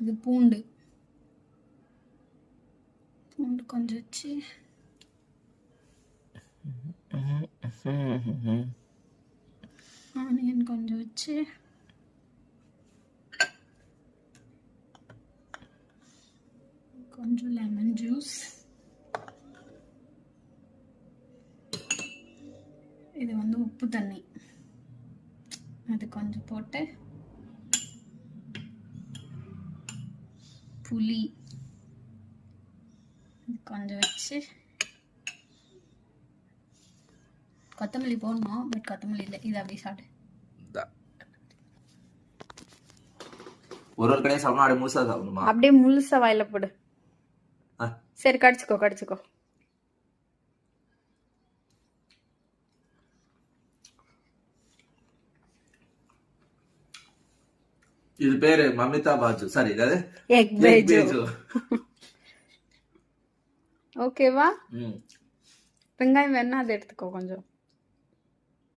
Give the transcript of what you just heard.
இது பூண்டு கொஞ்சம் வச்சு ஆனியன் கொஞ்சம் வச்சு கொஞ்சம் லெமன் ஜூஸ், இது வந்து உப்பு தண்ணி அது கொஞ்சம் போட்டு, புளி கொஞ்சம் வச்சு, கொத்தமல்லி போடணும் பட் கொத்தமல்லி இல்லை, இது அப்படியே சாப்பிடு. ஒரு கடையை சாப்பிடணும், அப்படியே முழுசா சாப்பிடணுமா? அப்படியே முழுசா வாயில போடு. சரி கடிச்சுக்கோ. இது பேரு மமிதா பாஜு, சாரி இது எக் பேஜு. ஓகேவா? வெங்காயம் வேணா அதை எடுத்துக்கோ கொஞ்சம்.